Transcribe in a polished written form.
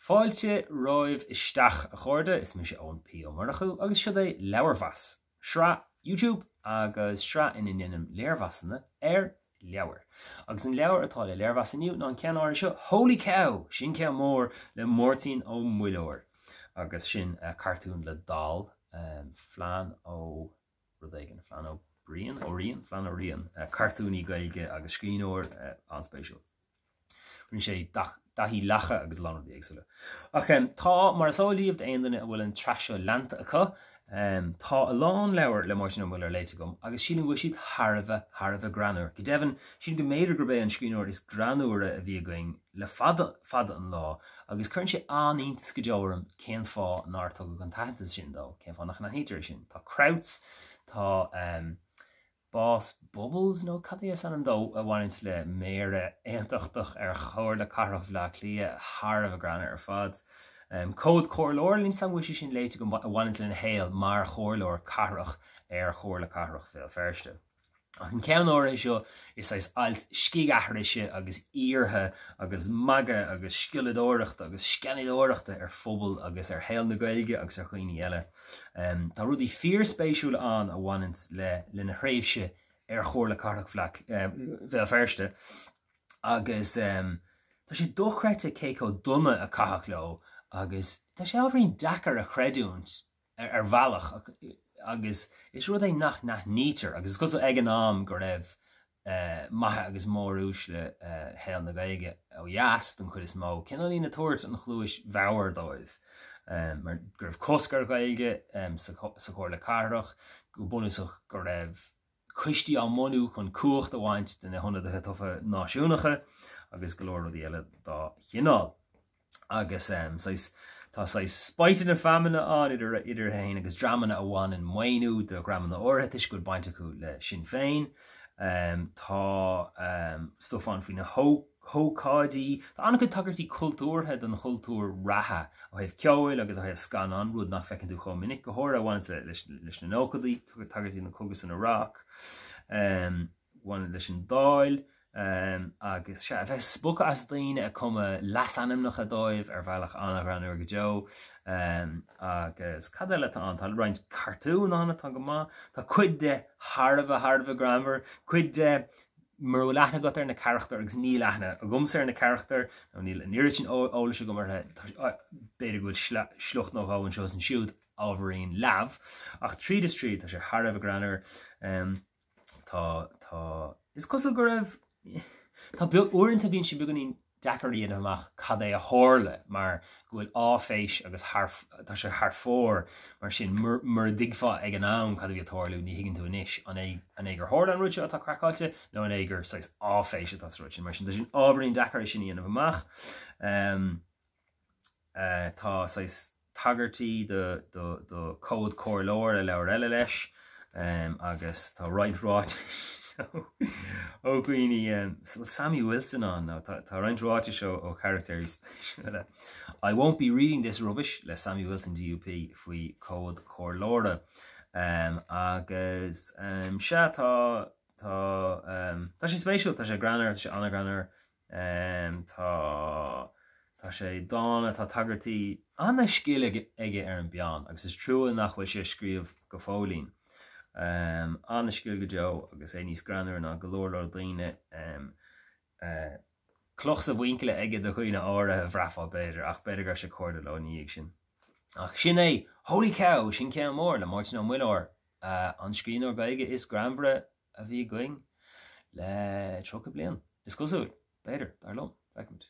Fáilte roimh isteach a chuirde is mis ón pí ó marachú agus siad é leabhar-mheas. Sra YouTube agus sra in leabhar-mheasanna leabhar. Agus an leabhar atá le leabhar-mheas aniu ná an ceann áir seo Holy Cow sin ceann mór le Máirtín ó Muilleoir. Agus sin cartún le dal flean ó rudéigen flean ó brian ó rian flean ó rian cartúní Gaeilge agus scríneoir anspéisiúil. Rinne sé dahí lecha agus lánadí éagsúile. Ach tá mar asáilíomh aonanna bhfuil an treaseo leanta acu tá a lán leabhar le Máirtín ó Muilleoir léite gom agus sílan bhfuil siad Tharbh greanúir. Go deimhin sin go méidir gur bé an scríneoir is greanúire a bhí going le fada an lá agus chuann sé aníontas go deabharm cén fá ná tugadh an taithnitas sin dó, cén fá nach na héidir sin. Tá krauts, tá Bás bubbles nó cadé san an dó a bhaint le méire éantachtach chóir le carthach le clia Tharbh greanúir ar fad. Cód chóirleoir lín san bhuiise sin léite go bhaint le héal mar chóirleoir carthach chóir le carthach fé ferste. Ach an ceann áir seo is alt scigathrise agus íortha agus maga agus sciladóireachta agus scanadóireachta ar phobal agus ar héal na Gaeilge agus ar chuoine eile. Tá rudí fíor spéisiúil an a bhaint le na hréimhse chóir le carthach fé ferste. Agus tá sé dochreite céco dumme a cathach leo agus tá sé ábhríonn dachar a chreidúint ar bhealach agus is rud é nach nítar agus cos ag an am go raibh maithe agus mórúis le héal na Gaeilge ó dheas don chud is mó. Cinál lína tuairt an chluais bheabhar dóibh. Mar go raibh coscar Gaeilge sa chóir le carthach go bunúsach go raibh cuistí an mnú chun cuacht a bhaint den honnadathe tofa náisiúnacha agus go leor rudí eile dá chinál. Agus tá spaitin a famine an idir hain agus dramana a bhain in Muilleoir de gramana áirithe is go baint acu le Sinn Féin. Tá stofan faoin na hócáidí. Tá anna go tagartí cultúrthe don chultúr ratha ó thaobh ceoil agus a thaobh scan an rud nach fecinn tú chum minic go háir a bhaint leis na nócadaí tagartí na cogus an Iraq. Bhain leis an dáil. Agus se bheith spochadh as daoine a cuma las anam nach a dóibh ar bhealach anna greanúir go deo. Agus cad eile tá an tá roiint cartún anna tá go má. Tá cuid de Tharbh grammar, cuid de mar leithna go ar na charachtar agus ní leithna a gumsa ar na charachtar nó níl an iiri sin óla se go marthe beidir go slucht nó háin seo an siúd ábharíon leabh. Ach tríd is tríd tá sé Tharbh grammar tá is cos go raibh tá beag uaireanta bíonn si beganín deacaríon amach cad é a tharla mar go bhfuil áféis agus tá sé thar fór mar sin mar digfa ag an am cad bhí a tharlú ní higann tú inis an é gur thar an rúte atá crackáilte nó an é gur áféis atá rúte mar sin tá sin ábharíonn deacarí sin íon amach. Tá tagartí do cód chóirleoir a leabhar eile leis agus tá roinráid ó Queenie Sammy Wilson on now tá roinráide seo ó characters. I won't be reading this rubbish le Sammy Wilson DUP faoi cód chóirleoire. Agus se tá sé spéisiúil tá sé greanúir tá sé anna greanúir tá sé dána tá tagartí anna scíile aige ar an bean agus is trúil nach bhfuil sé scríomh go fólín. Anna scíil go deo agus é níos greanúir ná go leor daoine cloch sa bhaincle aige do chuoine áirithe bhreafa beidir ach beidir gur sé cóirde le níag sin. Ach sin é Holy Cow sin ceann mór le Máirtín ó Muilleoir an scríneoir Gaeilge is granbre a bhí going le trocha blian. Is cosúil beidir dar lom feicint.